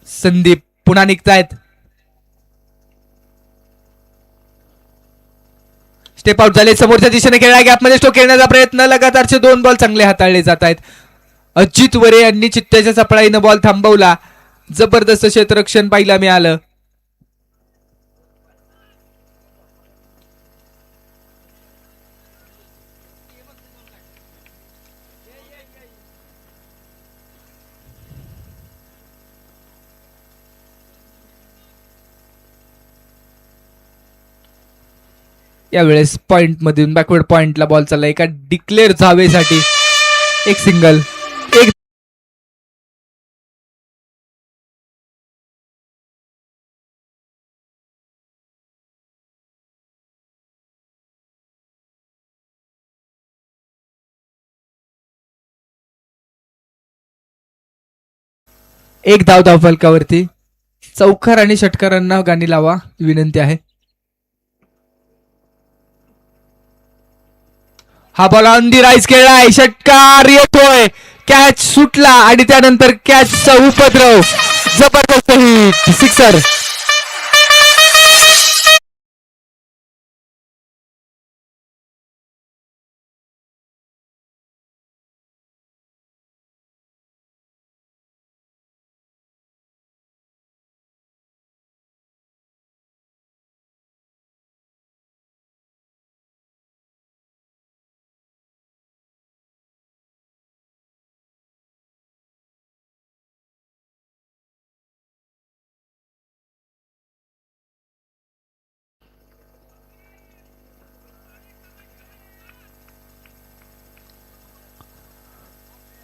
संदीप पुन्हा निघतायत. Step out झाले. समोरच्या दिशेने खेळला गॅपमध्ये स्टोक खेळण्याचा प्रयत्न. लगातारचे 2 बॉल चांगले हाताळले जात आहेत. अजित वरे यांनी चित्त्याच्या चपळाईनं बॉल थांबवला. जबरदस्त क्षेत्ररक्षण पाहायला मिळालं. यावेळेस पॉइंट मधून बॅकवर्ड पॉइंटला बॉल चालला. एका डिक्लेअर धावेसाठी एक सिंगल. एक धाव धावफलकावरती. चौकार आणि षटकारांना गाणी लावा विनंती आहे. हा बॉल ऑन दी राईज खेळलाय. षटकार येतोय. कॅच सुटला आणि त्यानंतर कॅचचा उपद्रव. जबरदस्त hit. Sixer.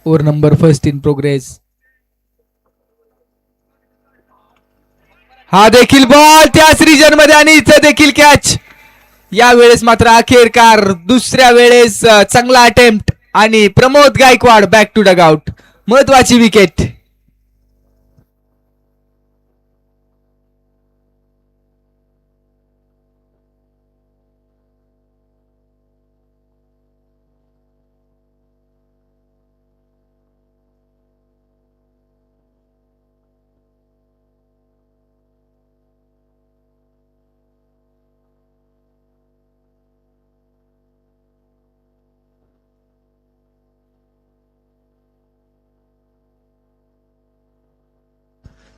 Over number first in progress. हा देखील बॉल त्याच रिजन मध्ये आणि इथं देखील कॅच. यावेळेस मात्र अखेरकार दुसऱ्या वेळेस चांगला अटेम्प्ट आणि Pramod Gaikwad back to dugout. महत्वाची विकेट.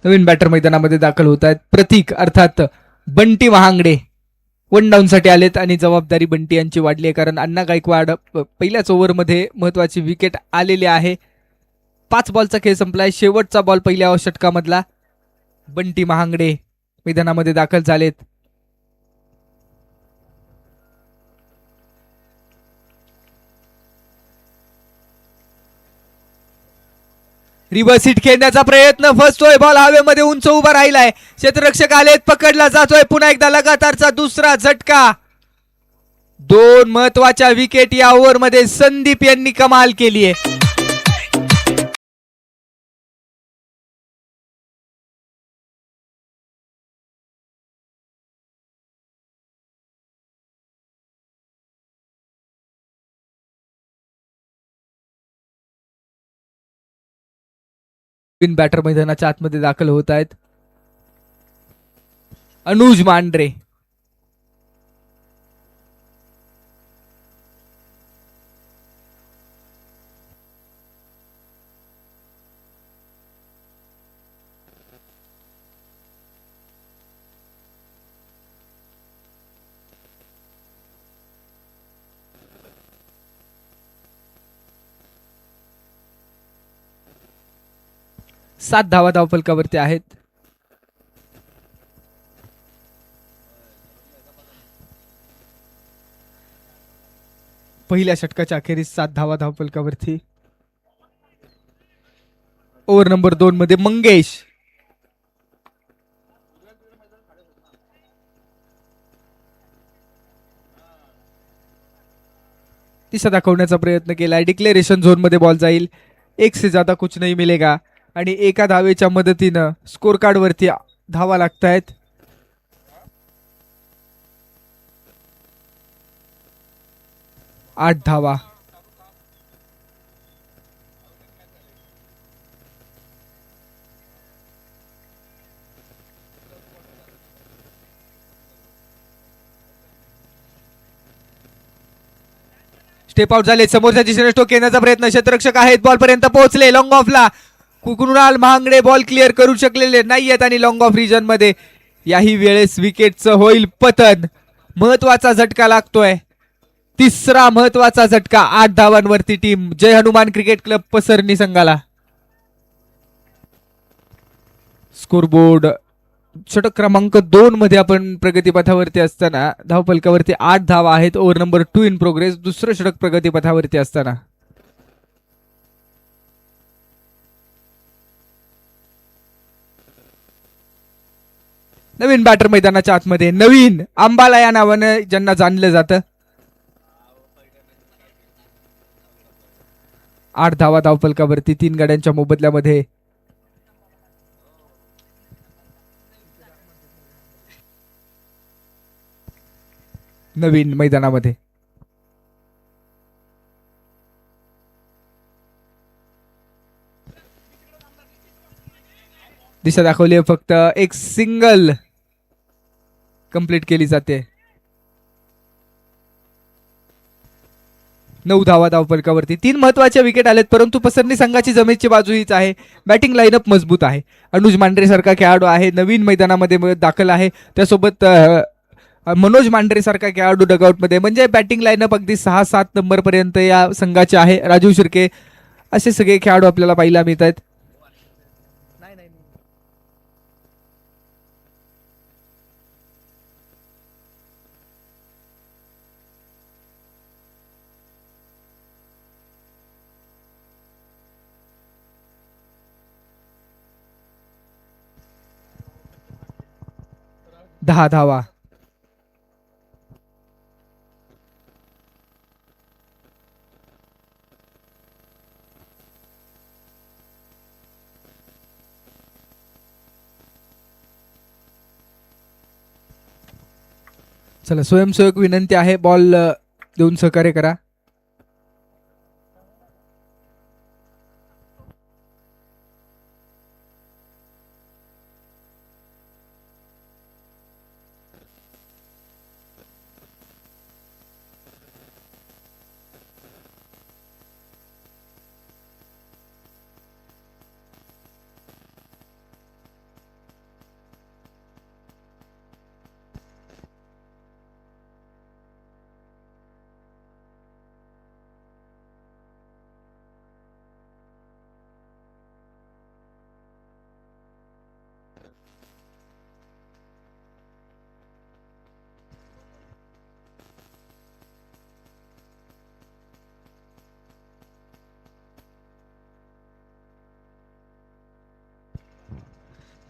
नवीन बॅटर मैदानामध्ये दाखल होत आहेत. प्रतीक अर्थात बंटी महांगडे वन डाऊन साठी आलेत आणि जबाबदारी बंटी यांची वाढली आहे कारण अण्णा गायकवाड पहिल्याच ओव्हरमध्ये महत्वाची विकेट आलेली आहे. 5 बॉलचा खेळ संपलाय. शेवटचा बॉल पहिल्या षटकामधला. बंटी महांगडे मैदानामध्ये दाखल झालेत. रिव्हर्स हिट खेळण्याचा प्रयत्न. फर्स्ट बॉल हवेमध्ये उंच उभा राहिलाय. क्षेत्ररक्षक आलेत. पकडला जातोय. पुन्हा एकदा लगातारचा दुसरा झटका. 2 महत्वाच्या विकेट या ओव्हरमध्ये संदीप यांनी कमाल केली आहे. बॅटर मैदानाच्या आतमध्ये दाखल होत आहेत. अनुज मांढरे. सात धावा धावफलकावरती आहेत. पहिल्या षटकाच्या अखेरीस 7 धावा धावफलकावरती. ओव्हर नंबर 2 मध्ये मंगेश. दिशा दाखवण्याचा प्रयत्न केलाय. डिक्लेरेशन झोन मध्ये बॉल जाईल. एक से ज्यादा कुछ नहीं मिलेगा आणि एका धावेच्या मदतीनं स्कोर कार्ड वरती धावा लागतायत. 8 धावा. स्टेप आउट झाले. समोरच्या दिशेने स्टोक येण्याचा प्रयत्न. क्षेत्ररक्षक आहेत, बॉल पर्यंत पोहोचले. लॉंग ऑफला कुणाल महांगडे बॉल क्लिअर करू शकलेले नाहीयेत आणि लॉंग ऑफ रिजन मध्ये याही वेळेस विकेटचं होईल पतन. महत्वाचा झटका लागतोय, तिसरा महत्वाचा झटका. 8 धावांवरती टीम जय हनुमान क्रिकेट क्लब पसरणी संघाला. स्कोरबोर्ड षटक क्रमांक 2 मध्ये आपण प्रगतीपथावरती असताना धावफलकावरती 8 धावा आहेत. Over number 2 in progress. दुसरं षटक प्रगतीपथावरती असताना नवीन बॅटर मैदानाच्या आतमध्ये. नवीन अंबाला या नावानं ज्यांना जाणलं जातं. 8 धावा धावफलकावरती 3 गाड्यांच्या मोबदल्यामध्ये. नवीन मैदानामध्ये दिशा दाखवली. फक्त एक सिंगल कंप्लीट केली जाते. 9 धावा धावफलकावरती. 3 महत्वाच्या विकेट आलेत, परंतु पसरणी संघाची जमेची बाजू हीच आहे. बॅटिंग लाईनअप मजबूत आहे. अनुज मांढरे सारखा खेळाडू आहे, नवीन मैदानामध्ये दाखल आहे. त्यासोबत मनोज मांढरे सारखा खेळाडू डगआउटमध्ये. म्हणजे बॅटिंग लाईनअप अगदी 6-7 नंबर पर्यंत या संघाचे आहे. राजीव शिर्के असे सगळे खेळाडू आपल्याला पाहायला मिळत आहेत. 10 धावा. चला स्वयंसेवक विनंती आहे, बॉल देऊन सहकार्य करा.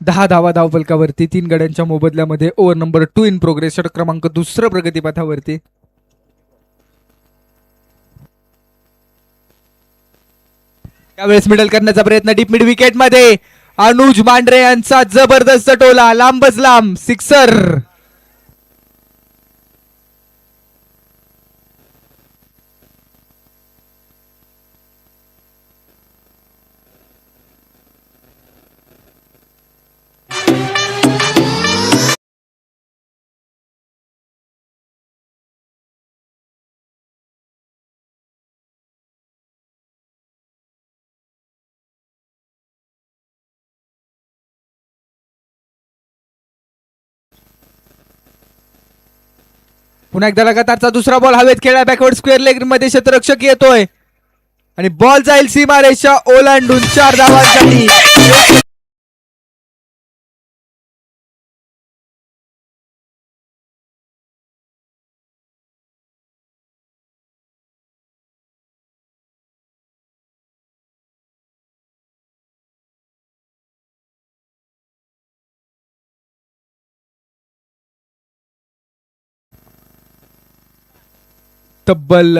दहा धावा धावफलकावरती 3 गड्यांच्या मोबदल्यामध्ये. Over number 2 in progress. षटक क्रमांक 2 प्रगतीपथावरती. यावेळेस मिडल करण्याचा प्रयत्न डीप मिड विकेट मध्ये. अनुज मांढरे यांचा जबरदस्त टोला, लांबच लांब सिक्सर. पुन्हा एकदा लगातारचा दुसरा बॉल हवेत खेळला. बॅकवर्ड स्क्वेअर लेग मध्ये क्षेत्ररक्षक येतोय आणि बॉल जाईल सीमारेषा ओलांडून 4 धावांसाठी. तब्बल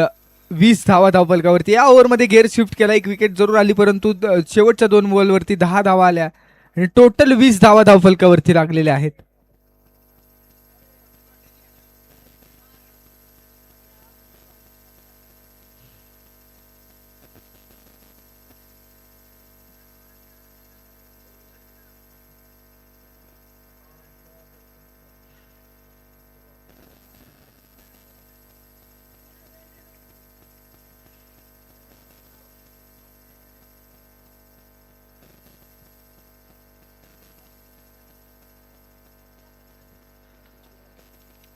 20 धावा धावफलकावरती. या ओव्हरमध्ये गेअर शिफ्ट केला. एक विकेट जरूर आली, परंतु शेवटच्या 2 बॉलवरती 10 धावा आल्या आणि टोटल 20 धावा धावफलकावरती लागलेल्या आहेत.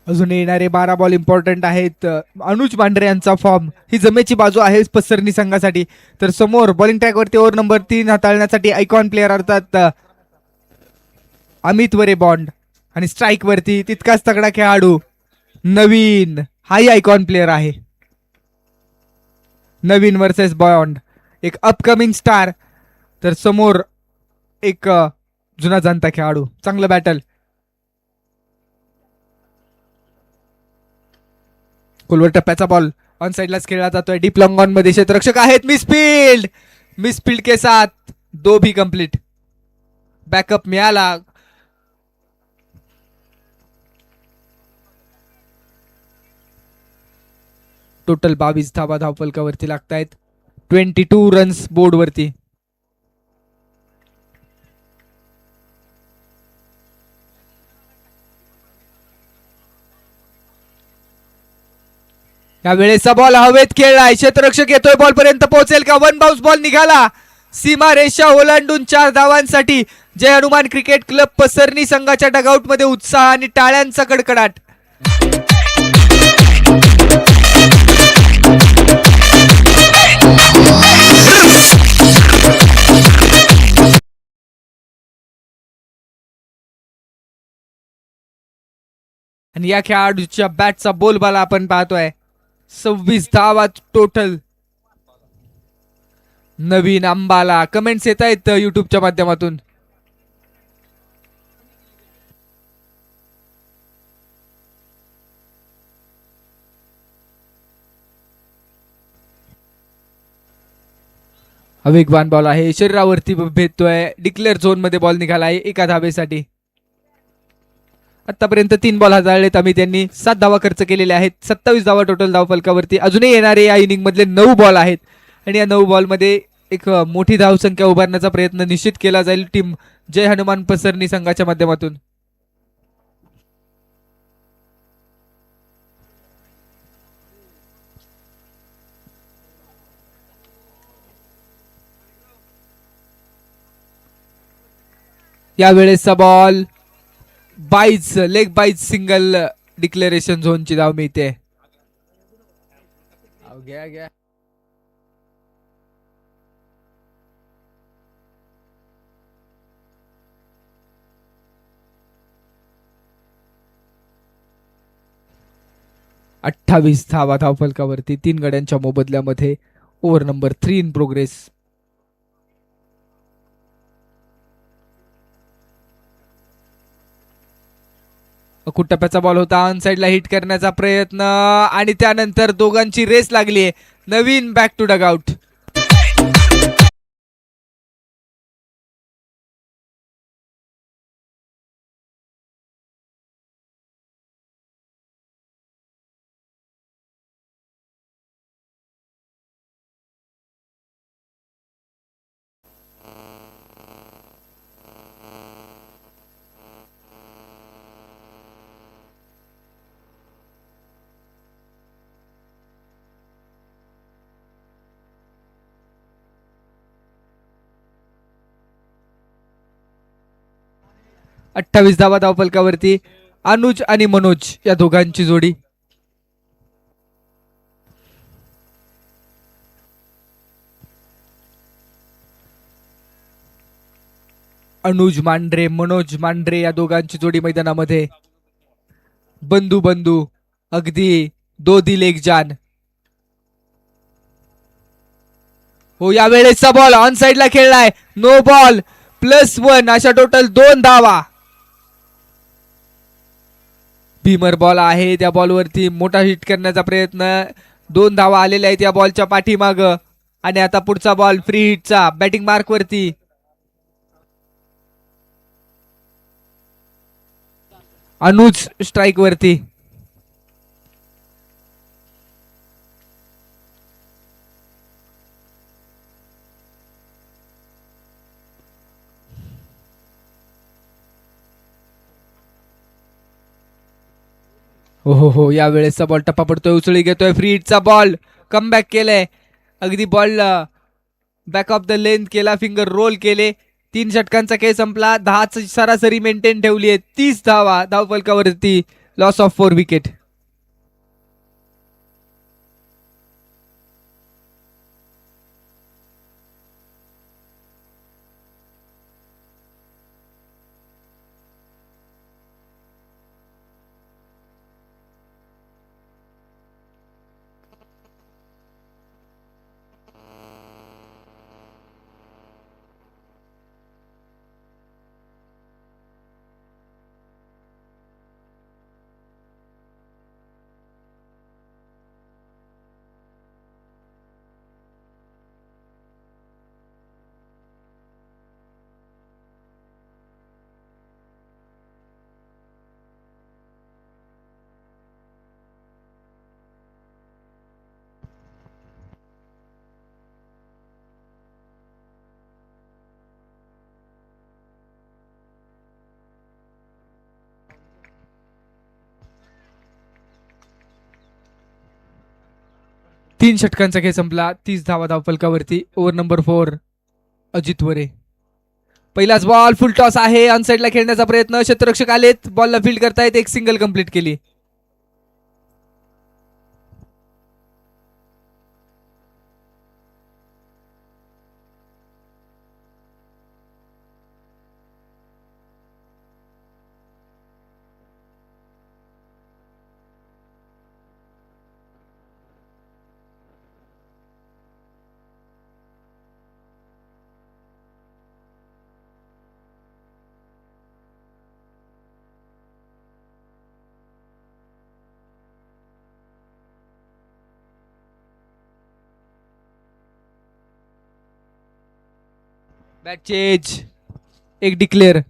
अजून येणारे 12 बॉल इम्पॉर्टंट आहेत. अनुज मांढरे यांचा फॉर्म ही जमेची बाजू आहे पसरणी संघासाठी. तर समोर बॉलिंग ट्रॅकवरती ओव्हर नंबर 3 हाताळण्यासाठी आयकॉन प्लेअर अर्थात अमित वरे बॉन्ड. आणि स्ट्राईक वरती तितकाच तगडा खेळाडू नवीन, हाही आयकॉन प्लेअर आहे. नवीन वर्सेस बॉन्ड, एक अपकमिंग स्टार. तर समोर एक जुना जाणता खेळाडू. चांगलं बॅटल. खोलवर टप्प्याचा बॉल ऑन साइडलाच खेळला जातोय. डीप लॉंग ऑन मध्ये क्षेत्ररक्षक आहेत. मिस फील्ड के साथ 2 भी कंप्लीट. बॅकअप मिळाला. टोटल 22 धावा धावफलकावरती लागतायत. 22 रन्स बोर्ड वरती. या वेळेचा बॉल हवेत खेळलाय. क्षेत्ररक्षक येतोय, बॉल पर्यंत पोहोचेल का? वन बाउन्स बॉल निघाला. सीमा रेषा ओलांडून 4 धावांसाठी जय हनुमान क्रिकेट क्लब पसरणी संघाच्या डगआउट मध्ये उत्साह आणि टाळ्यांचा कडकडाट. आणि या खेळाडूच्या बॅटचा बोलबाला आपण पाहतोय. 26 धावा टोटल. नवीन अंबाला. कमेंट्स येत आहेत युट्यूबच्या माध्यमातून. वेगवान बॉल आहे, शरीरावरती भेटतोय. डिक्लेअर झोन मध्ये बॉल निघालाय एका धावेसाठी. आतापर्यंत 3 बॉल हाताळलेत आम्ही. त्यांनी 7 धावा खर्च केलेले आहेत. 27 धावा टोटल धावफलकावरती. अजूनही येणारे या इनिंग मधले 9 बॉल आहेत. आणि या 9 बॉल मध्ये एक मोठी धावसंख्या उभारण्याचा प्रयत्न निश्चित केला जाईल टीम जय हनुमान पसरणी संघाच्या माध्यमातून. या वेळेसचा ball leg byes single. Declaration झोनची धाव मिळते. घ्या 28 धावा धावफलकावरती 3 गड्यांच्या मोबदल्यामध्ये. Over number 3 in progress. टप्प्याचा बॉल होता. ऑन साइडला हिट करण्याचा प्रयत्न आणि त्यानंतर दोघांची रेस लागली. नवीन बॅक टू डगआउट. अठ्ठावीस धावा धावफलकावरती. अनुज आणि मनोज या दोघांची जोडी. अनुज मांढरे, मनोज मांढरे या दोघांची जोडी मैदानामध्ये. बंधू बंधू, अगदी दो दिल एक जान. हो, या वेळेचा बॉल ऑन साइडला खेळलाय. नो बॉल +1 अशा टोटल 2 धावा. भीमर बॉल आहे. त्या बॉलवरती मोठा हिट करण्याचा प्रयत्न. 2 धावा आलेल्या आहेत या बॉलच्या पाठीमाग. आणि आता पुढचा बॉल फ्री हिटचा बॅटिंग मार्क वरती. अनुज स्ट्राइक वरती. हो, या वेळेसचा बॉल टप्पा पडतोय. उचळी घेतोय. Free हिटचा ball. कमबॅक केलंय. अगदी ball back of the length केला. फिंगर रोल केले. 3 षटकांचा खेळ संपला. 10 सरासरी मेंटेन ठेवली आहे. 30 धावा धावफलकावरती लॉस ऑफ 4 विकेट. तीन षटकांचा खेळ संपला. 30 धावा धावफलकावरती. ओव्हर नंबर 4 अजित वरे. पहिलाच बॉल फुल टॉस आहे. अनसाइडला खेळण्याचा प्रयत्न. क्षेत्ररक्षक आलेत, बॉलला फील्ड करतायत. एक सिंगल कंप्लीट केली. Bat change. एक डिक्लेअर.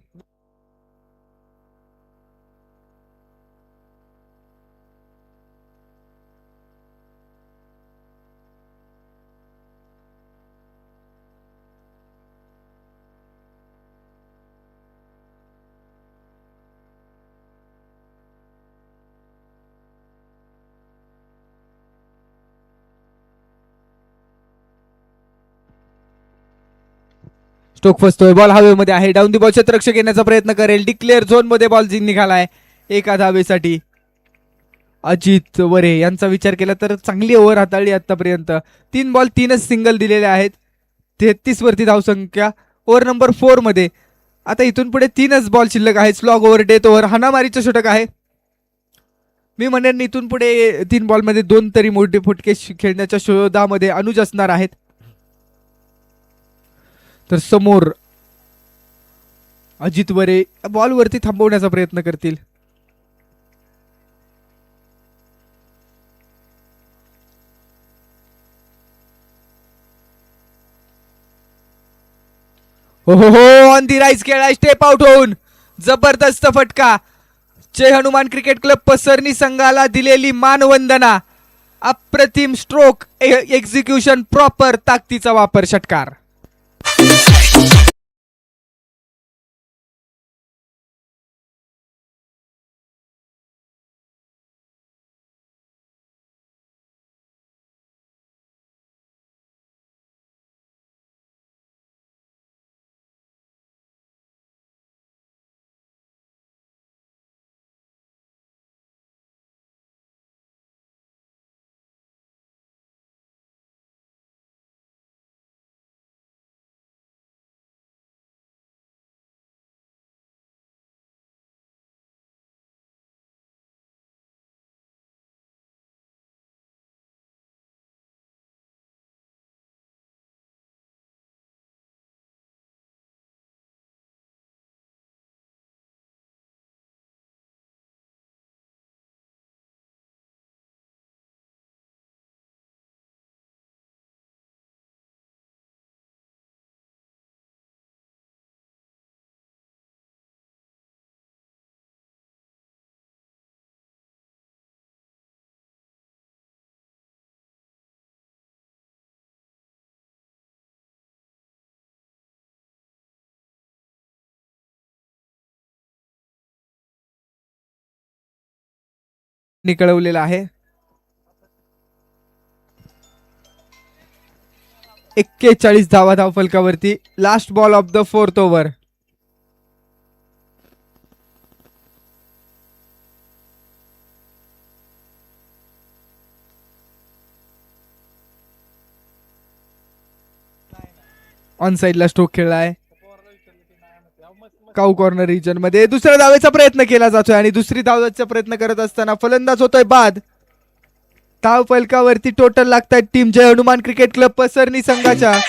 स्टोक फसतोय. बॉल हवेमध्ये आहे. Down the ball. क्षेत्ररक्षक येण्याचा प्रयत्न करेल. डिक्लेअर झोन मध्ये बॉल निघालाय एका धावेसाठी. अजित वरे यांचा विचार केला तर चांगली ओव्हर हाताळली आतापर्यंत. 3 बॉल 3च सिंगल दिलेले आहेत. 33 वरती धावसंख्या. ओव्हर नंबर 4 मध्ये आता इथून पुढे 3च बॉल शिल्लक आहेत. स्लॉग ओव्हर, डेथ ओव्हर, हाणामारीचं षटक आहे. मी म्हणेन इथून पुढे 3 बॉल मध्ये 2 तरी मोठे फटके खेळण्याच्या शोधामध्ये अनुज असणार आहेत. तर समोर अजित वरे बॉलवरती थांबवण्याचा प्रयत्न करतील. हो हो हो, ऑन दी राईज खेळाय. स्टेप आउट होऊन जबरदस्त फटका. जय हनुमान क्रिकेट क्लब पसरणी संघाला दिलेली मानवंदना. अप्रतिम स्ट्रोक, एक्झिक्युशन प्रॉपर, ताकदीचा वापर, षटकार. कळवलेला आहे. 41 धावा धावफलकावरती. Last ball of the 4th over. On साइडला स्ट्रोक खेळलाय काऊ कॉर्नर रिजन मध्ये. दुसऱ्या धावेचा प्रयत्न केला जातोय आणि दुसरी धावेचा प्रयत्न करत असताना फलंदाज होतोय बाद. धाव फलकावरती टोटल लागतात टीम जय हनुमान क्रिकेट क्लब पसरणी संघाच्या.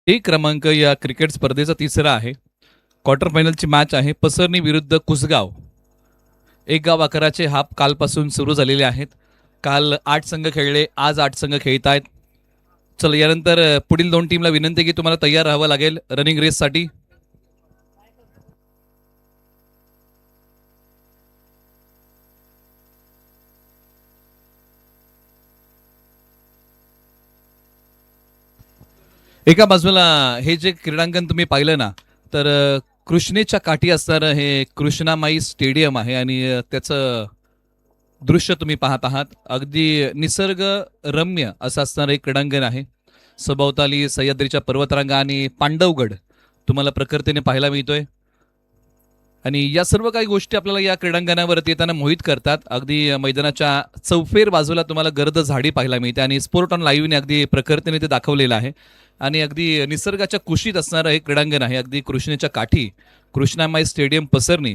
एक क्रमांक या क्रिकेट स्पर्धेचा तिसरा आहे. क्वार्टर फायनलची मॅच आहे पसरणी विरुद्ध कुसगाव. एक गाव 11चे हाफ कालपासून सुरू झालेले आहेत. काल 8 संघ खेळले, आज 8 संघ खेळत आहेत. चला यानंतर पुढील 2 टीमला विनंती की तुम्हाला तयार राहावं लागेल रनिंग रेससाठी. एका बाजूला हे जे क्रीडांगण तुम्ही पाहिलं ना, तर कृष्णेच्या काठी असणारं हे कृष्णामाई स्टेडियम आहे आणि त्याचं दृश्य तुम्ही पाहत आहात. अगदी निसर्ग रम्य असं असणारं एक क्रीडांगण आहे. सभोवताली सह्याद्रीच्या पर्वतरांगा आणि पांडवगड तुम्हाला प्रकृतीने पाहायला मिळतोय. आणि या सर्व काही गोष्टी आपल्याला या क्रीडांगणावरती येताना मोहित करतात. अगदी मैदानाच्या चौफेर बाजूला तुम्हाला गर्द झाडी पाहायला मिळते आणि स्पोर्ट ऑन लाईव्हने अगदी प्रकृतीने ते दाखवलेलं आहे. आणि अगदी निसर्गाच्या कुशीत असणारं हे क्रीडांगण आहे. अगदी कृष्णेच्या काठी कृष्णामाई स्टेडियम पसरणी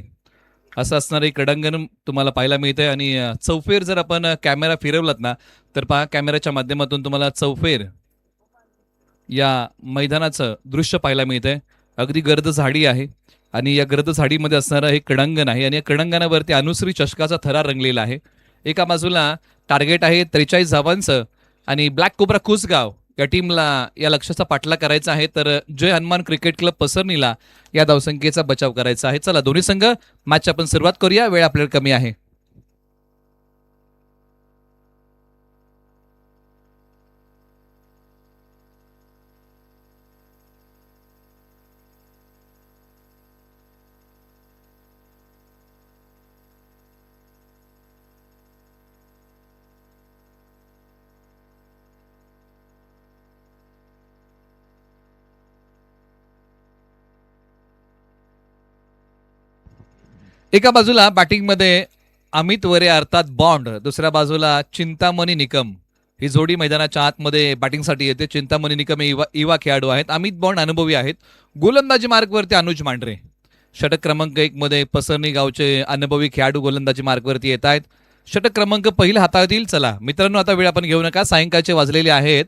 असं असणारं एक क्रीडांगण तुम्हाला पाहायला मिळतंय. आणि चौफेर जर आपण कॅमेरा फिरवलात ना, तर पहा कॅमेऱ्याच्या माध्यमातून तुम्हाला चौफेर या मैदानाचं दृश्य पाहायला मिळतंय. अगदी गर्द झाडी आहे आणि या गर्द झाडीमध्ये असणारं हे क्रीडांगण आहे. आणि या क्रीडांगणावरती अनुश्री चषकाचा थरा रंगलेला आहे. एका बाजूला टार्गेट आहे 43 धावांचं आणि ब्लॅक कोब्रा कुसगाव या टीमला या लक्ष्याचा पाठलाग करायचा आहे. तर जय हनुमान क्रिकेट क्लब पसरणीला या धावसंख्येचा बचाव करायचा आहे. चला दोन्ही संघ मॅच आपण सुरुवात करूया. वेळ आपल्याला कमी आहे. एका बाजूला बॅटिंगमध्ये अमित वरे अर्थात बॉन्ड, दुसऱ्या बाजूला चिंतामणी निकम ही जोडी मैदानाच्या आतमध्ये बॅटिंगसाठी येते. चिंतामणी निकम हे युवा खेळाडू आहेत. अमित बॉन्ड अनुभवी आहेत. गोलंदाजी मार्गवरती अनुज मांढरे. षटक क्रमांक 1 मध्ये पसरणी गावचे अनुभवी खेळाडू गोलंदाजी मार्गवरती येत आहेत. षटक क्रमांक पहिला हातात येईल. चला मित्रांनो, आता वेळ आपण घेऊ नका. सायंकाळचे वाजलेले आहेत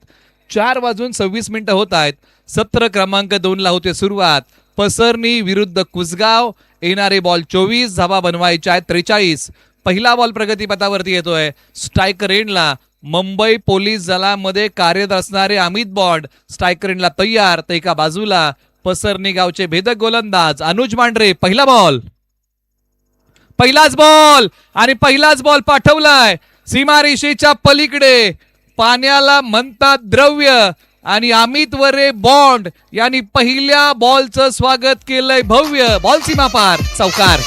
4:26 होत आहेत. सत्र क्रमांक 2 ला होते सुरुवात. पसरणी विरुद्ध कुसगाव. येणारे बॉल 24, धावा बनवायच्या आहेत 43. पहिला बॉल प्रगतीपथावरती येतोय. स्ट्राईक रेंजला मुंबई पोलीस दलामध्ये कार्यरत असणारे अमित बॉन्ड स्ट्राईक रेंजला तयार. तर एका बाजूला पसरणी गावचे भेदक गोलंदाज अनुज मांढरे. पहिला बॉल, पहिलाच बॉल आणि पहिलाच बॉल पाठवलाय सीमारेषेच्या पलीकडे. पाण्याला म्हणतात द्रव्य. आणि अमित वरे बॉन्ड यांनी पहिल्या बॉलचं स्वागत केलंय भव्य. बॉल सीमा पार, चौकार.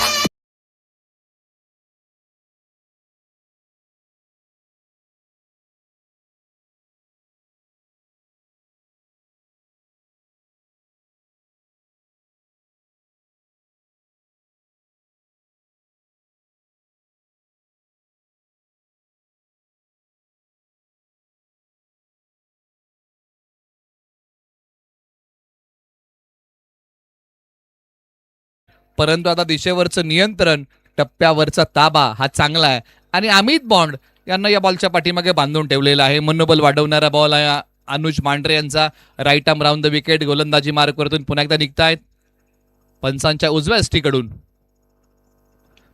परंतु आता दिशेवरचं नियंत्रण, टप्प्यावरचा ताबा हा चांगला आहे आणि अमित बॉन्ड यांना या बॉलच्या पाठीमागे बांधून ठेवलेला आहे. मनोबल वाढवणारा बॉल आहे अनुज मांढरे यांचा. Right arm round the wicket, गोलंदाजी मार्कवरतून पुन्हा एकदा निघतायत पंचांच्या उजव्या स्टीकडून.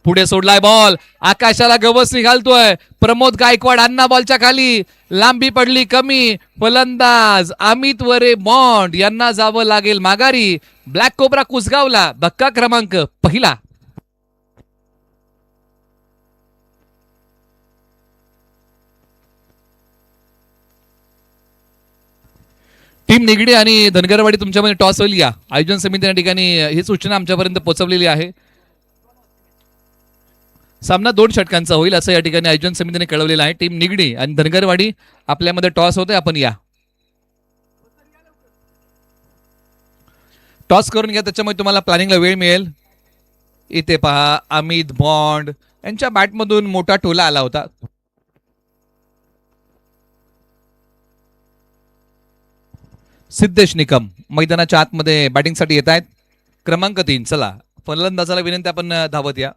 पुढे सोडलाय बॉल, आकाशाला गवस निघालतोय. प्रमोद गायकवाड अण्णा बॉलच्या खाली, लांबी पडली कमी. फलंदाज अमित वरे बॉन्ड यांना जावं लागेल माघारी. ब्लॅक कोबरा कुसगावला, धक्का क्रमांक पहिला. टीम निगडी आणि धनगरवाडी तुमच्यामध्ये टॉस होईल या आयोजन समितीच्या ठिकाणी ही सूचना आमच्यापर्यंत पोहोचवलेली आहे. सामना 2 षटकांचा होईल असं या ठिकाणी आयोजन समितीने कळवलेलं आहे. टीम निगडी आणि धनगरवाडी आपल्यामध्ये टॉस होतोय, आपण या. टॉस करून घ्या, त्याच्यामुळे तुम्हाला प्लॅनिंगला वेळ मिळेल. इथे पहा अमित बॉन्ड यांच्या बॅटमधून मोठा टोला आला होता. सिद्धेश निकम मैदानाच्या आतमध्ये बॅटिंगसाठी येत आहेत. क्रमांक 3. चला फलंदाजाला विनंती, आपण धावत या.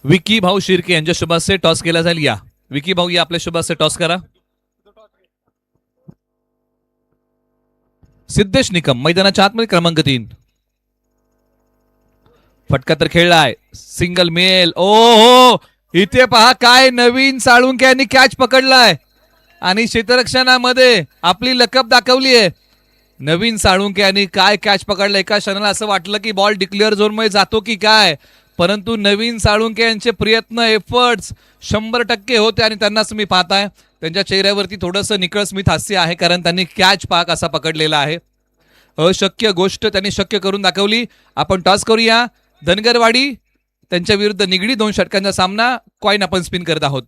विकी भाऊ शिर्के यांच्या शुभास्ते टॉस केला जाईल. या विकी भाऊ, या आपल्या शुभास्ते टॉस करा. सिद्धेश निकम मैदानाच्या आतमध्ये क्रमांक 3. फटका तर खेळलाय, सिंगल मेल. ओ हो, इथे पहा काय नवीन साळुंके यांनी कॅच पकडलाय आणि क्षेत्ररक्षणामध्ये आपली लकब दाखवली आहे. नवीन साळुंके यांनी काय कॅच पकडलं. एका क्षणाला असं वाटलं की बॉल डिक्लेअर झोन मध्ये जातो की काय, परंतु नवीन साळुंके यांचे प्रयत्न, एफर्ट्स 100% होते आणि त्यांनाच तुम्ही पाहताय त्यांच्या चेहऱ्यावरती थोडंसं निकळ स्मित हास्य आहे, कारण त्यांनी कॅच पाक असा पकडलेला आहे. अशक्य गोष्ट त्यांनी शक्य करून दाखवली. आपण टॉस करूया. धनगरवाडी त्यांच्या विरुद्ध निगडी 2 षटकांचा सामना. कॉइन आपण स्पिन करत आहोत.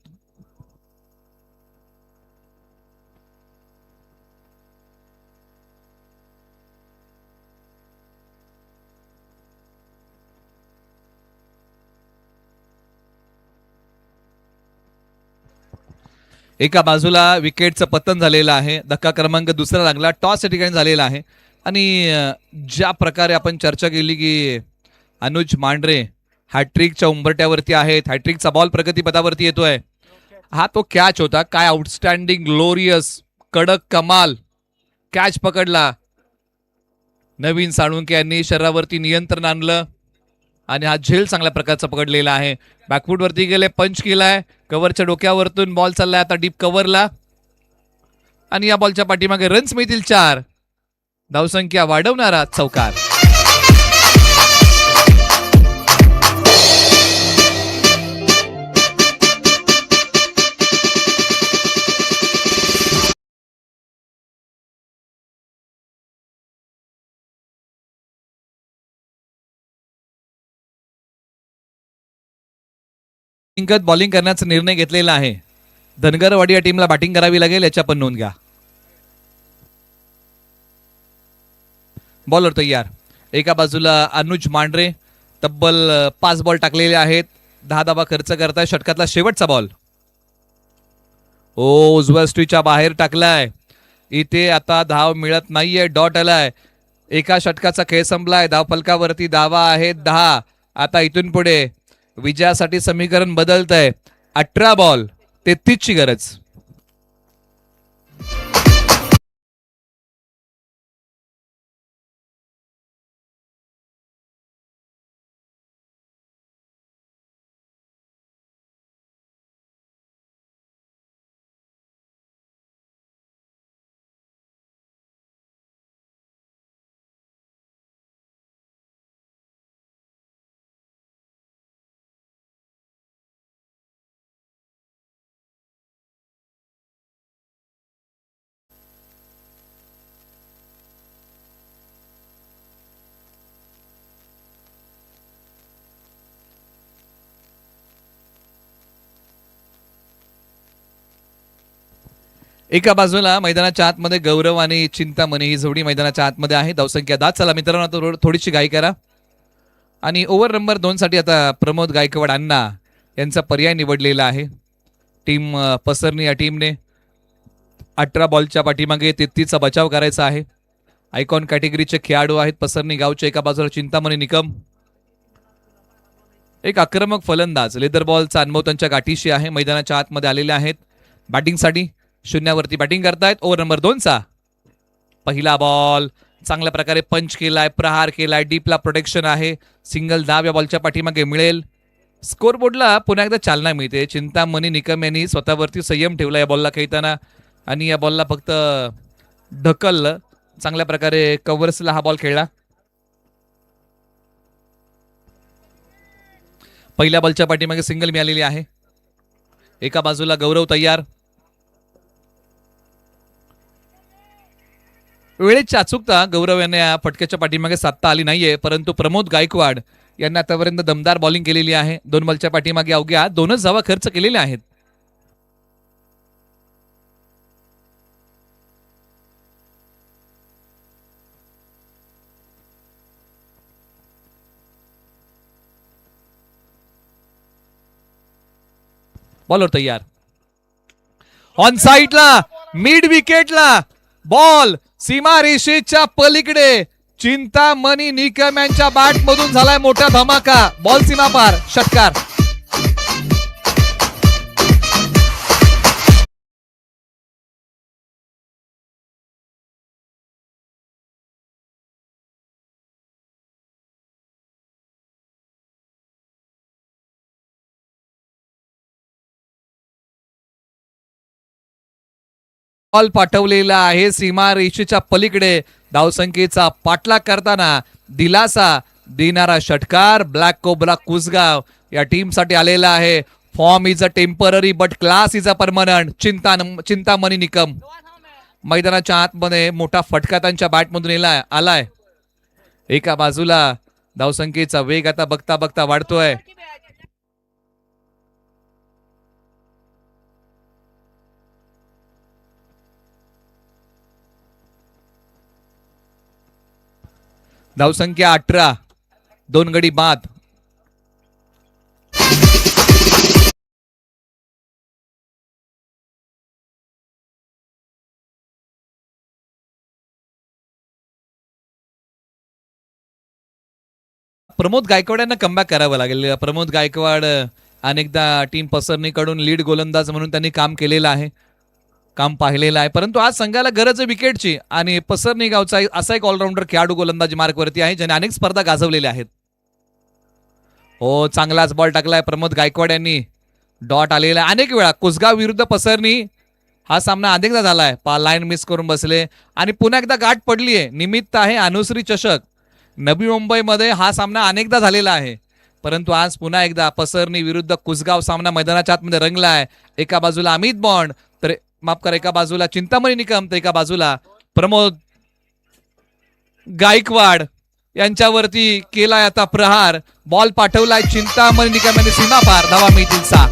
एका बाजूला विकेटचं पतन झालेलं आहे, धक्का क्रमांक 2 लागला. टॉस या ठिकाणी झालेला आहे आणि ज्या प्रकारे आपण चर्चा केली की अनुज मांढरे हॅट्रिकच्या उंबरट्यावरती आहेत, हॅट्रिकचा बॉल प्रगतीपथावरती येतोय. हा तो कॅच होता. काय आउटस्टँडिंग, ग्लोरियस, कडक, कमाल कॅच पकडला. नवीन साळुंके यांनी शरीरावरती नियंत्रण आणलं आणि हा झेल चांगल्या प्रकारचा पकडलेला आहे. बॅकफूट वरती गेले, पंच केलाय, कव्हरच्या डोक्यावरतून बॉल चाललाय आता डीप कव्हरला आणि या बॉलच्या पाठीमागे रन्स मिळतील 4. धावसंख्या वाढवणारा चौकार. बॉलिंग करण्याचा निर्णय घेतलेला आहे. धनगरवाडी या टीमला बॅटिंग करावी लागेल, याची आपण नोंद घ्या. बॉलर तयार. एका बाजूला अनुज मांढरे तब्बल 5 बॉल टाकलेले आहेत, 10 धावा खर्च करताय. षटकातला शेवटचा बॉल उजव्या स्ट्रीच्या बाहेर टाकलाय. इथे आता धाव मिळत नाहीये, डॉट आलाय. एका षटकाचा खेळ संपलाय. धाव फलकावरती धावा आहेत 10. आता इथून पुढे विजयासाठी समीकरण बदलतंय. 18 बॉल 33 ची गरज. एका बाजूला मैदानाच्या आतमध्ये गौरव आणि चिंतामणी ही जोडी मैदानाच्या आतमध्ये आहे. धावसंख्या 10. चला मित्रांनो आता थोडीशी घाई करा आणि ओव्हर नंबर 2 साठी आता प्रमोद गायकवाड अण्णा यांचा पर्याय निवडलेला आहे. टीम पसरणी या टीमने 18 बॉलच्या पाठीमागे 33चा बचाव करायचा आहे. आयकॉन कॅटेगरीचे खेळाडू आहेत पसरणी गावचे. एका बाजूला चिंतामणी निकम, एक आक्रमक फलंदाज लेदर बॉलचा अनुभव त्यांच्या गाठीशी आहे. मैदानाच्या आतमध्ये आलेले आहेत बॅटिंगसाठी. शून्यावरती बॅटिंग करतायत. ओव्हर नंबर 2चा पहिला बॉल चांगल्या प्रकारे पंच केलाय, प्रहार केलाय, डीपला प्रोटेक्शन आहे. सिंगल धाव या बॉलच्या पाठीमागे मिळेल. स्कोरबोर्डला पुन्हा एकदा चालना मिळते. चिंतामणी निकम यांनी स्वतःवरती संयम ठेवला या बॉलला खेळताना आणि या बॉलला फक्त ढकललं. चांगल्या प्रकारे कव्हर्सला हा बॉल खेळला. पहिल्या बॉलच्या पाठीमागे सिंगल मिळालेली आहे. एका बाजूला गौरव तयार. वेळेची अचूकता गौरव यांना या फटक्याच्या पाठीमागे साधता आली नाहीये, परंतु प्रमोद गायकवाड यांना आतापर्यंत दमदार बॉलिंग केलेली आहे. 2 बॉलच्या पाठीमागे अवघ्या 2च धावा खर्च केलेल्या आहेत. बॉलर तयार. ऑन साईडला मिड विकेटला बॉल सीमा रेषेच्या पलीकडे. चिंतामणी निकम यांच्या बॅट मधून झालाय मोठा धमाका. बॉल सीमा पार, षटकार. बॉल पाठवलेला आहे सीमा रेषेच्या पलीकडे. धावसंख्येचा पाठलाग करताना दिलासा देणारा षटकार. ब्लॅक कोब्रा कुसगाव या टीम साठी आलेला आहे. Form is a temporary but class is a permanent. Chintamani Nikam मैदानाच्या आतमध्ये मोठा फटका त्यांच्या बॅटमधून आलाय. एका बाजूला धावसंख्येचा वेग आता बघता बघता वाढतोय. धावसंख्या 18, 2 गडी बाद. प्रमोद गायकवाड यांना कमबॅक करावं लागेल. प्रमोद गायकवाड अनेकदा टीम पसरणीकडून लीड गोलंदाज म्हणून त्यांनी काम केलेलं आहे, काम पाहिलेलं आहे. परंतु आज संघाला गरज आहे विकेटची आणि पसरणी गावचा असा एक ऑलराऊंडर खेळाडू गोलंदाजी मार्कवरती आहे ज्याने अनेक स्पर्धा गाजवलेल्या आहेत. हो, चांगलाच बॉल टाकलाय प्रमोद गायकवाड यांनी. डॉट आलेला अनेक वेळा. कुसगाव विरुद्ध पसरणी हा सामना अनेकदा झालाय. लाईन मिस करून बसले आणि पुन्हा एकदा गाठ पडली आहे. निमित्त आहे अनुश्री चषक. नवी मुंबईमध्ये हा सामना अनेकदा झालेला आहे, परंतु आज पुन्हा एकदा पसरणी विरुद्ध कुसगाव सामना मैदानाच्या आतमध्ये रंगलाय. एका बाजूला अमित बॉन्ड तर माफ करा, एका बाजूला चिंतामणी निकम तर एका बाजूला प्रमोद गायकवाड यांच्यावरती केलाय आता प्रहार. बॉल पाठवलाय चिंतामणी निकम यांनी सीमा पार. धावा मिळतील 6.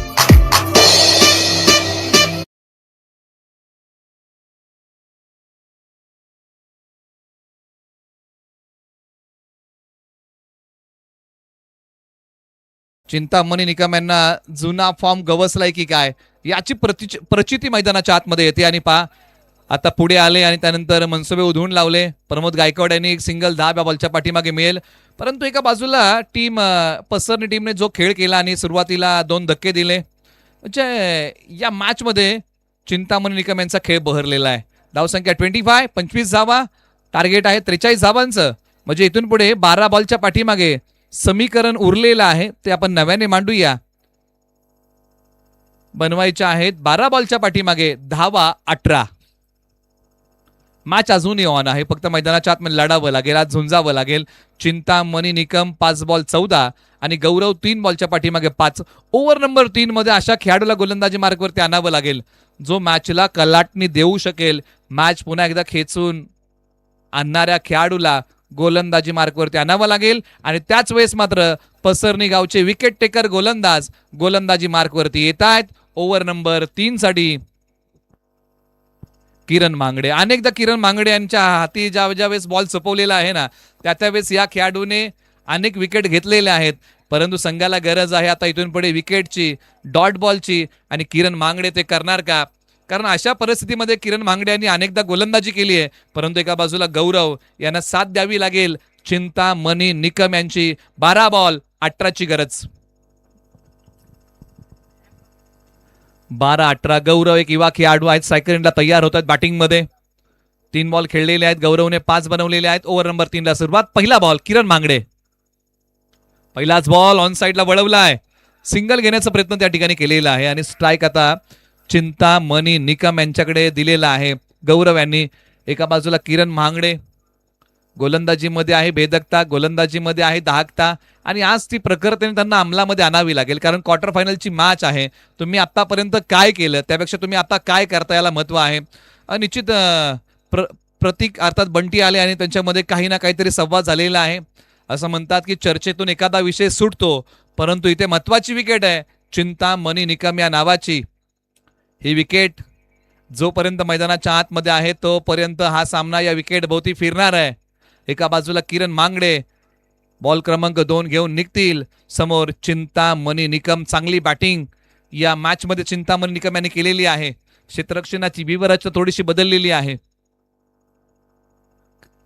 चिंतामणी निकम यांना जुना फॉर्म गवसलाय की काय याची प्रचिती मैदानाच्या आतमध्ये येते. आणि पा आता पुढे आले आणि त्यानंतर मनसुबे उधळून लावले. प्रमोद गायकवाड यांनी एक सिंगल 10 बॉलच्या पाठीमागे मिळेल, परंतु एका बाजूला टीम पसरणी टीमने जो खेळ केला आणि सुरुवातीला 2 धक्के दिले, म्हणजे या मॅच मध्ये चिंतामणी निकम यांचा खेळ बहरलेला आहे. धावसंख्या 25 धावा, टार्गेट आहे 43 धावांचं. म्हणजे इथून पुढे 12 बॉलच्या पाठीमागे समीकरण उरलेलं आहे, ते आपण नव्याने मांडूया. बनवायच्या आहेत 12 बॉलच्या पाठीमागे धावा 18. मॅच अजूनही ऑन आहे, फक्त मैदानाच्या आतमध्ये लढावं लागेल, आज झुंजावं लागेल. चिंतामणी निकम 5 बॉल 14 आणि गौरव 3 बॉलच्या पाठीमागे 5. ओव्हर नंबर 3 मध्ये अशा खेळाडूला गोलंदाजी मार्गवरती आणावं लागेल जो मॅचला कलाटणी देऊ शकेल. मॅच पुन्हा एकदा खेचून आणणाऱ्या खेळाडूला गोलंदाजी मार्कवरती आणावं लागेल आणि त्याच वेळेस मात्र पसरणी गावचे विकेट टेकर गोलंदाज गोलंदाजी मार्कवरती येत आहेत. ओव्हर नंबर 3 साठी किरण मांगडे. अनेकदा किरण मांगडे यांच्या हाती ज्यावेळेस बॉल सोपवलेला आहे ना, त्यावेळेस या खेळाडूने अनेक विकेट घेतलेल्या आहेत. परंतु संघाला गरज आहे आता इथून पुढे विकेटची, डॉट बॉलची, आणि किरण मांगडे ते करणार का? कारण अशा परिस्थितीमध्ये किरण मांगडे यांनी अनेकदा गोलंदाजी केली आहे, परंतु एका बाजूला गौरव यांना साथ द्यावी लागेल. चिंतामणी निकम यांची 12 बॉल 18ची गरज. 12-18. गौरव एक युवा खेळाडू आहेत, सायकलिंगला तयार होतात बॅटिंगमध्ये. 3 बॉल खेळलेले आहेत, गौरवने 5 बनवलेले आहेत. ओव्हर नंबर 3 ला सुरुवात. पहिला बॉल किरण मांगडे. पहिलाच बॉल ऑन साईडला वळवलाय. सिंगल घेण्याचा प्रयत्न त्या ठिकाणी केलेला आहे आणि स्ट्राईक आता चिंतामणी निकम यांच्याकडे दिलेला आहे. गौरव यांनी एका बाजूला किरण मांगडे गोलंदाजीमध्ये आहे भेदकता, गोलंदाजीमध्ये आहे दाहकता, आणि आज ती प्रखरतेने त्यांना अंमलामध्ये आणावी लागेल. कारण क्वार्टर फायनलची मॅच आहे. तुम्ही आतापर्यंत काय केलं त्यापेक्षा तुम्ही आता काय करता याला महत्व आहे. निश्चित प्रतीक अर्थात बंटी आले आणि त्यांच्यामध्ये काही ना काहीतरी संवाद झालेला आहे. असं म्हणतात की चर्चेतून एखादा विषय सुटतो, परंतु इथे महत्वाची विकेट आहे चिंतामणी निकम या नावाची. ही विकेट जोपर्यंत मैदानाच्या आतमध्ये आहे तोपर्यंत हा सामना या विकेट भोवती फिरणार आहे. एका बाजूला किरण मांगडे बॉल क्रमांक 2 घेऊन निघतील. समोर चिंतामणी निकम. चांगली बॅटिंग या मॅच मध्ये चिंतामणी निकम यांनी केलेली आहे. क्षेत्ररक्षणाची विवरचना थोडीशी बदललेली आहे.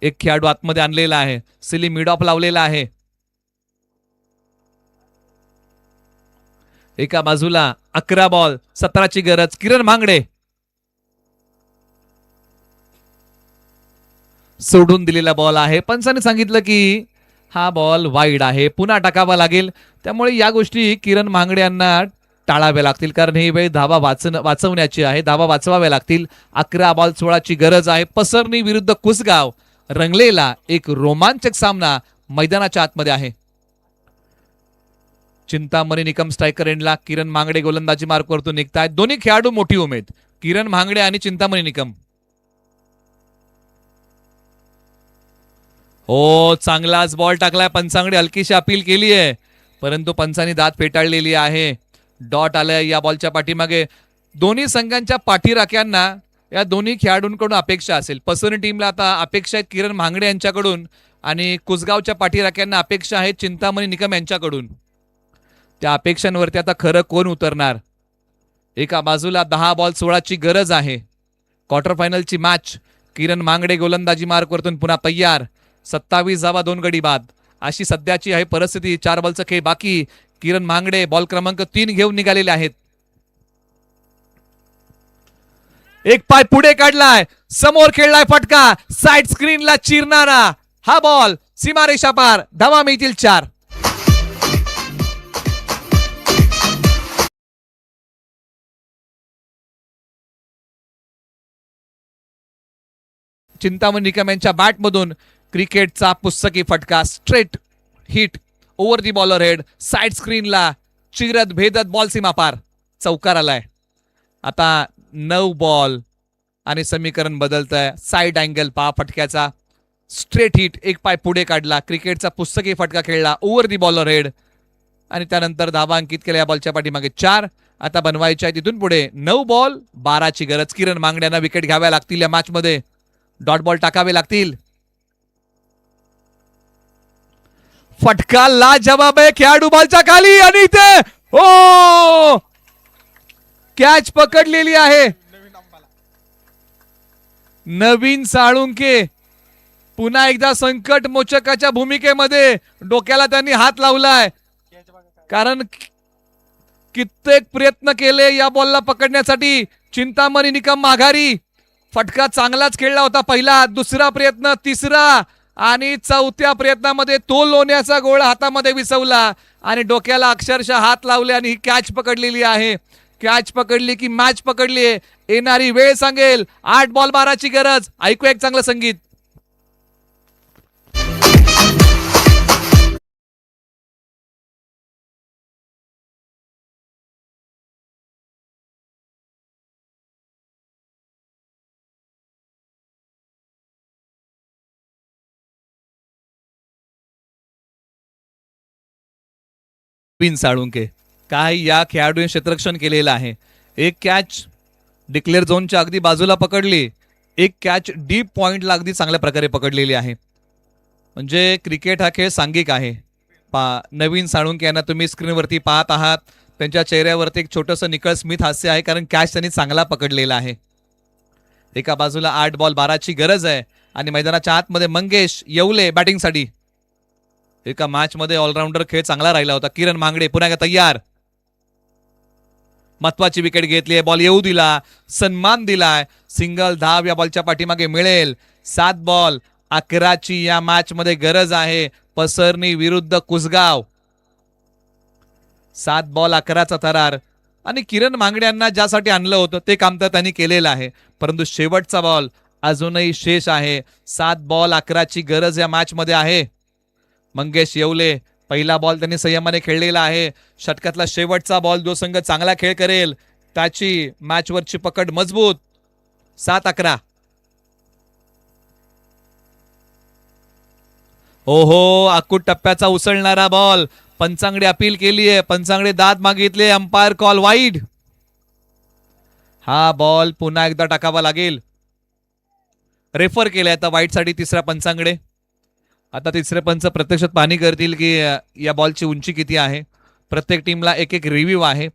एक खेळाडू आतमध्ये आणलेला आहे, सिली मिड ऑफ लावलेला आहे. एका बाजूला 11 बॉल 17ची गरज. किरण मांगडे सोडून दिलेला बॉल आहे. पंचाने सांगितलं की हा बॉल वाईड आहे, पुन्हा टाकावा लागेल. त्यामुळे या गोष्टी किरण मांगडे यांना टाळाव्या लागतील, कारण ही वेळ धावा वाचवण्याची आहे. धावा वाचवाव्या लागतील. 11 बॉल 16ची गरज आहे. पसरणी विरुद्ध कुसगाव रंगलेला एक रोमांचक सामना मैदानाच्या आतमध्ये आहे. चिंतामणी निकम स्ट्रायकर एंडला. किरण मांगडे गोलंदाजी मार्कवरतून निघतायत. दोन्ही खेळाडू मोठी उमेद, किरण मांगडे आणि चिंतामणी निकम. हो, चांगलाच बॉल टाकलाय. पंचांकडे हलकीशी अपील केली आहे, परंतु पंचांनी दात फेटाळलेली आहे. डॉट आलाय या बॉलच्या पाठीमागे. दोन्ही संघांच्या पाठीराख्यांना या दोन्ही खेळाडूंकडून अपेक्षा असेल. पसरणी टीमला आता अपेक्षा आहेत किरण मांगडे यांच्याकडून, आणि कुसगावच्या पाठीराख्यांना अपेक्षा आहेत चिंतामणी निकम यांच्याकडून. त्या अपेक्षांवरती आता खरं कोण उतरणार? एका बाजूला 10 बॉल 16ची गरज आहे. Quarter फायनलची match. किरण मांगडे गोलंदाजी मार्कवरतून पुन्हा तयार. 27 धावा 2 गडी बाद अशी सध्याची आहे परिस्थिती. 4 बॉलचा खेळ बाकी. किरण मांगडे बॉल क्रमांक 3 घेऊन निघालेले आहेत. एक पाय पुढे काढलाय, समोर खेळलाय फटका, साइड स्क्रीनला चिरणारा हा बॉल सीमारेषा पार. धावा मिळतील 4. चिंतामणी निकम यांच्या बॅटमधून क्रिकेटचा पुस्तकी फटका. Straight hit over the bowler head. Side स्क्रीनला चिरत भेदत बॉल सीमा पार. चौकार आलाय. आता 9 बॉल आणि समीकरण बदलत आहे. साइड अँगल पहा फटक्याचा. स्ट्रेट हिट, एक पाय पुढे काढला, क्रिकेटचा पुस्तकी फटका खेळला ओव्हर दी बॉलर हेड, आणि त्यानंतर धावा अंकित केल्या या बॉलच्या पाठीमागे 4. आता बनवायच्या आहे तिथून पुढे 9 बॉल 12ची गरज. किरण मांगड्यांना विकेट घ्याव्या लागतील या मॅच मध्ये. डॉट बॉल टाकावे लागतील. फटका ला जवाब आहे. खेळाडू बॉलच्या खाली आणि इथे ओ कॅच पकडलेली आहे. नवीन साळुंके पुन्हा एकदा संकट मोचकाच्या भूमिकेमध्ये. डोक्याला त्यांनी हात लावलाय, कारण कित्येक प्रयत्न केले या बॉलला पकडण्यासाठी. चिंतामणी निकम माघारी. फटका चांगलाच खेळला होता. पहिला, दुसरा प्रयत्न, तिसरा आणि चौथ्या प्रयत्नामध्ये तो लोण्याचा गोळा हातामध्ये विसवला आणि डोक्याला अक्षरशः हात लावले आणि ही कॅच पकडलेली आहे. कॅच पकडली की मॅच पकडली. येणारी वेळ सांगेल. 8 बॉल 12ची गरज. ऐकू एक चांगलं संगीत. नवीन साळुंके काय या खेळाडूने क्षेत्ररक्षण केलेलं आहे. एक कॅच डिक्लेअर झोनच्या अगदी बाजूला पकडली. एक कॅच डीप पॉइंटला अगदी चांगल्या प्रकारे पकडलेली आहे. म्हणजे क्रिकेट हा खेळ सांघिक आहे. नवीन साळुंके यांना तुम्ही स्क्रीनवरती पाहत आहात. त्यांच्या चेहऱ्यावरती एक छोटंसं निकळ स्मित हास्य आहे, कारण कॅच त्यांनी चांगला पकडलेला आहे. एका बाजूला 8 बॉल 12ची गरज आहे आणि मैदानाच्या आतमध्ये मंगेश येवले बॅटिंगसाठी. एका मॅच मध्ये ऑलराऊंडर खेळ चांगला राहिला होता. किरण मांगडे पुन्हा एकदा तयार. महत्वाची विकेट घेतली आहे. बॉल येऊ दिला, सन्मान दिलाय. सिंगल धाव या बॉलच्या पाठीमागे मिळेल. 7 बॉल 11ची या मॅच मध्ये गरज आहे. पसरणी विरुद्ध कुसगाव. 7 बॉल 11चा थरार. आणि किरण मांगडे यांना ज्यासाठी आणलं होतं ते काम तर त्यांनी केलेलं आहे, परंतु शेवटचा बॉल अजूनही शेष आहे. 7 बॉल 11ची गरज या मॅच मध्ये आहे. मंगेश येवले पहिला बॉल त्यांनी संयमाने खेळलेला आहे. षटकातला शेवटचा बॉल जो संघ चांगला खेळ करेल त्याची मॅचवरची पकड मजबूत. 7-11. ओहो, अकूट टप्प्याचा उसळणारा बॉल. पंचांगडे अपील केली आहे. पंचांगडे दाद मागितले. Umpire call wide. हा बॉल पुन्हा एकदा टाकावा लागेल. रेफर केलाय आता वाईड साठी तिसरा पंचांगडे. आता तिसरे पंच प्रत्यक्षात पाहणी करतील की या बॉलची उंची किती आहे. प्रत्येक टीमला एक एक रिव्ह्यू आहे.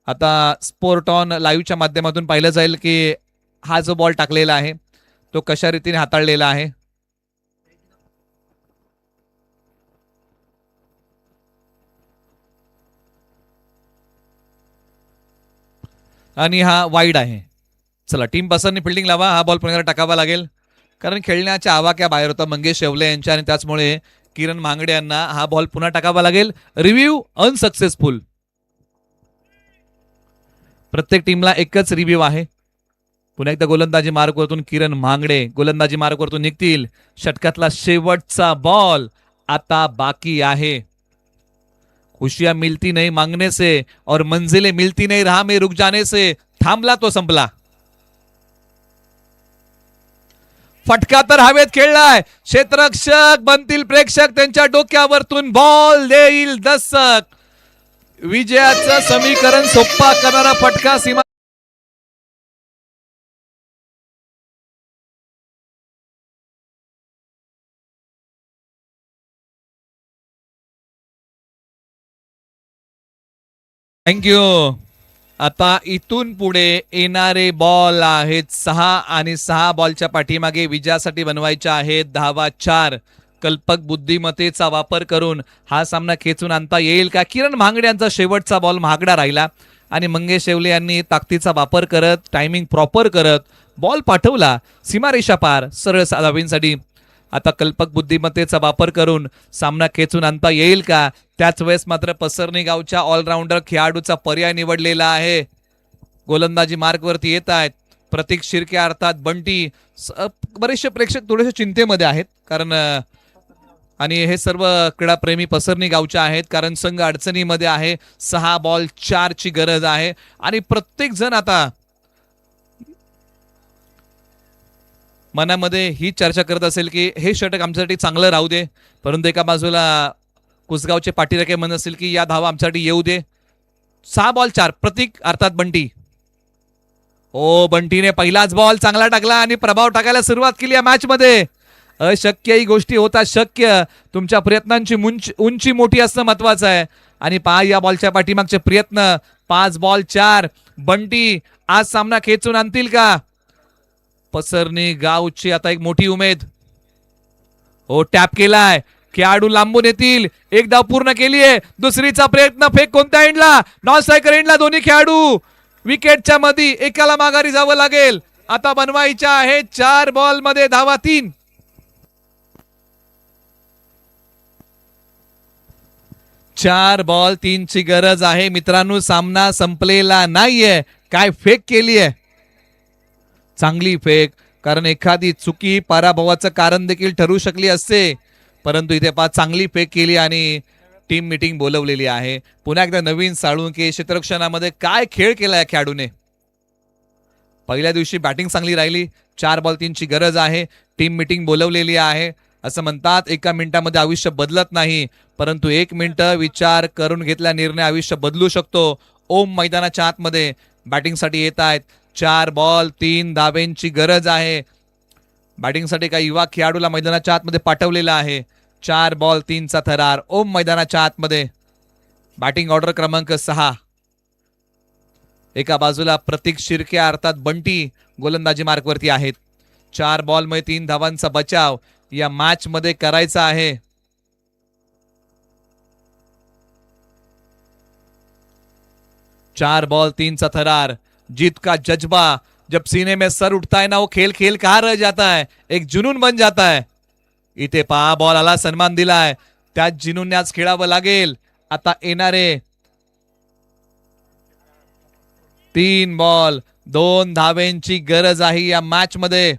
आता स्पोर्ट ऑन लाईव्हच्या माध्यमातून पाहिलं जाईल की हा जो बॉल टाकलेला आहे तो कशा रीतीने हाताळलेला आहे. आणि हा वाईड आहे. चला, टीम पसरणी फिल्डिंग लावा. हा बॉल पुन्हा टाकावा लागेल, कारण खेळण्याच्या आवाक्या बाहेर होता मंगेश येवले यांच्या, आणि त्याचमुळे किरण मांगडे यांना हा बॉल पुन्हा टाकावा लागेल. Review unsuccessful. प्रत्येक टीमला एकच रिव्ह्यू आहे. पुन्हा एकदा गोलंदाजी मार्कवरतून किरण मांगडे गोलंदाजी मार्कवरतून निघतील. षटकातला शेवटचा बॉल आता बाकी आहे. खुशियां मिलती नहीं मांगने से और मंजिलें मिलती नहीं राह में रुक जाने से. थांबला तो संपला. फटका तर हवेत खेळलाय. क्षेत्ररक्षक बनतील प्रेक्षक. त्यांच्या डोक्यावरतून बॉल देईल दस्तक. विजयाचं समीकरण सोप्पा करणारा फटका सीमा. थँक्यू. आता इथून पुढे येणारे बॉल आहेत 6 आणि 6 बॉलच्या पाठीमागे विजयासाठी बनवायच्या आहेत धावा 4. कल्पक बुद्धिमत्तेचा वापर करून हा सामना खेचून आणता येईल का. किरण मांगडे यांचा शेवटचा बॉल महागडा राहिला आणि मंगेश येवले यांनी ताकदीचा वापर करत टायमिंग प्रॉपर करत बॉल पाठवला सीमारेषा पार सरळ धावींसाठी. आता कल्पक बुद्धिमत्तेचा वापर करून सामना खेचून आणता येईल का. त्याच वेळेस मात्र पसरणी गावच्या ऑलराऊंडर खेळाडूचा पर्याय निवडलेला आहे. गोलंदाजी मार्कवरती येत आहेत प्रतीक शिर्के अर्थात बंटी. बरेचसे प्रेक्षक थोडेसे चिंतेमध्ये आहेत, कारण आणि हे सर्व क्रीडाप्रेमी पसरणी गावचे आहेत, कारण संघ अडचणीमध्ये आहे. 6 बॉल 4ची गरज आहे आणि प्रत्येक जण आता मनामध्ये ही चर्चा करत असेल की हे षटक आमच्यासाठी चांगलं राहू दे, परंतु एका बाजूला कुसगावचे पाठीराखे म्हणत असेल की या धावा आमच्यासाठी येऊ दे. 6 बॉल 4 प्रतीक अर्थात बंटी. ओ, बंटीने पहिलाच बॉल चांगला टाकला आणि प्रभाव टाकायला सुरुवात केली या मॅच मध्ये. अशक्य ही गोष्टी होतात शक्य. तुमच्या प्रयत्नांची उंची मोठी असणं महत्वाचं आहे. आणि पहा या बॉलच्या पाठीमागचे प्रयत्न. 5 बॉल 4. बंटी आज सामना खेचून आणतील का. पसरणी गावची आता एक मोठी उमेद. हो, टॅप केलाय. खेळाडू लांबून येतील. एक धाव पूर्ण केलीये. दुसरीचा प्रयत्न. फेक कोणत्या एंडला. नॉन स्ट्रायकर एंडला. दोन्ही खेळाडू विकेटच्या मध्ये. एकाला माघारी जावं लागेल. आता बनवायच्या आहेत 4 बॉल मध्ये धावा 3. 4 बॉल 3ची गरज आहे मित्रांनो. सामना संपलेला नाहीये. काय फेक केलीये. चांगली फेक, कारण एखादी चुकी पराभवाचं कारण देखील ठरू शकली असते, परंतु इथे चांगली फेक केली आणि टीम मीटिंग बोलवलेली आहे. पुन्हा एकदा नवीन साळुंके क्षेत्ररक्षणामध्ये काय खेळ केलाय खेळाडूने. पहिल्या दिवशी बॅटिंग चांगली राहिली. 4 बॉल 3ची गरज आहे. टीम मीटिंग बोलवलेली आहे. असं म्हणतात एका मिनिटामध्ये आयुष्य बदलत नाही, परंतु 1 मिनिट विचार करून घेतला निर्णय आयुष्य बदलू शकतो. ओम मैदानाच्या आतमध्ये बॅटिंगसाठी येत आहेत. 4 बॉल 3 धावेंची गरज आहे. बॅटिंगसाठी काही युवा खेळाडूला मैदानाच्या आतमध्ये पाठवलेला आहे. 4 बॉल 3चा थरार. ओम मैदानाच्या आतमध्ये. बॅटिंग ऑर्डर क्रमांक 6. एका बाजूला प्रतीक शिर्के अर्थात बंटी गोलंदाजी मार्कवरती आहेत. 4 बॉलमध्ये 3 धावांचा बचाव या मॅच मध्ये करायचा आहे. चार बॉल 3चा थरार. जीत का जज्बा जब सीने में सर उठता है ना, वो खेल खेल कहा रह जाता है, एक जुनून बन जाता है. इथे पहा बॉल आला, सन्मान दिलाय. त्याच जिनूनने आज खेळावं लागेल. आता येणारे 3 बॉल 2 धावेंची गरज आहे या मॅच मध्ये.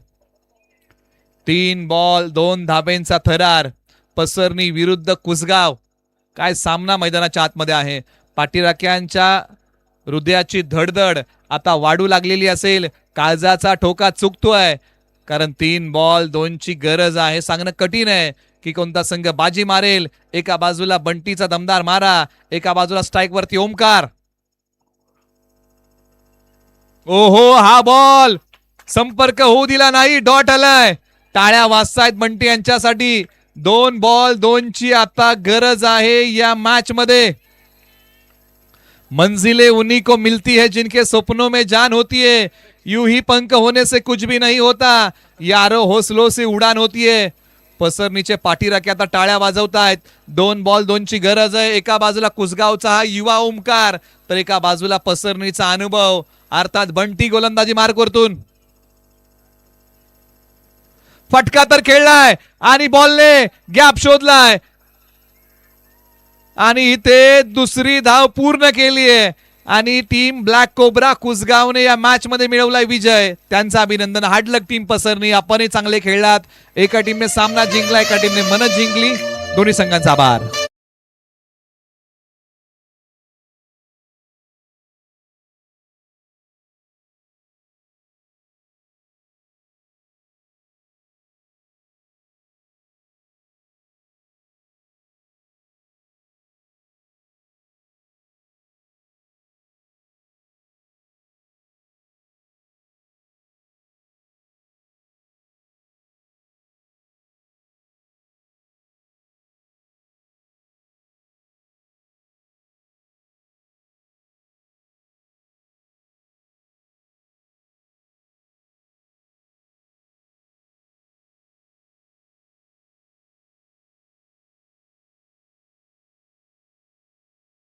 3 बॉल 2 धावेंचा थरार. पसरणी विरुद्ध कुसगाव. काय सामना मैदानाच्या आतमध्ये आहे. पाठीराख्यांच्या हृदयाची धडधड आता वाढू लागलेली असेल. काळजाचा ठोका चुकतोय, कारण 3 बॉल 2ची गरज आहे. सांगणं कठीण आहे की कोणता संघ बाजी मारेल. एका बाजूला बंटीचा दमदार मारा, एका बाजूला स्ट्राइक वरती ओमकार. ओहो, हा बॉल संपर्क होऊ दिला नाही. डॉट आलाय. टाळ्या वाजतायत बंटी यांच्यासाठी. 2 बॉल 2ची आता गरज आहे या मॅच मध्ये. मंजिलें उन्हीं को मिलती है जिनके सपनों में जान होती है. यूं ही पंख होने से कुछ भी नहीं होता, यारो हौसलों से उडान होती है. पसरणीचे पाठीराखे आता टाळ्या वाजवतायत. 2 बॉल 2ची गरज आहे. एका बाजूला कुसगावचा हा युवा ओमकार, तर एका बाजूला पसरणीचा अनुभव अर्थात बंटी गोलंदाजी मार्कवरतून. फटका तर खेळलाय आणि बॉलने गॅप शोधलाय आणि इथे दुसरी धाव पूर्ण केली आहे आणि टीम ब्लॅक कोब्रा कुसगावने या मॅच मध्ये मिळवलाय विजय. त्यांचं अभिनंदन. हार्डलक टीम पसरणी. आपणही चांगले खेळलात. एका टीमने सामना जिंकला, एका टीमने मनच जिंकली. दोन्ही संघांचा आभार.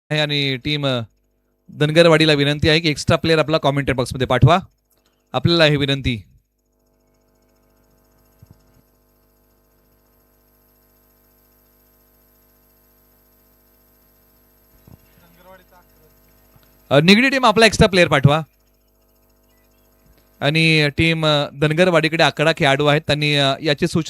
आणि टीम धनगरवाडीला विनंती आहे की एक्स्ट्रा प्लेअर आपला कॉमेंटेड बॉक्स मध्ये पाठवा. आपल्याला ही विनंती. निगडी टीम आपला एक्स्ट्रा प्लेअर पाठवा. आणि टीम धनगरवाडीकडे 11 खेळाडू आहेत. त्यांनी याची सूचना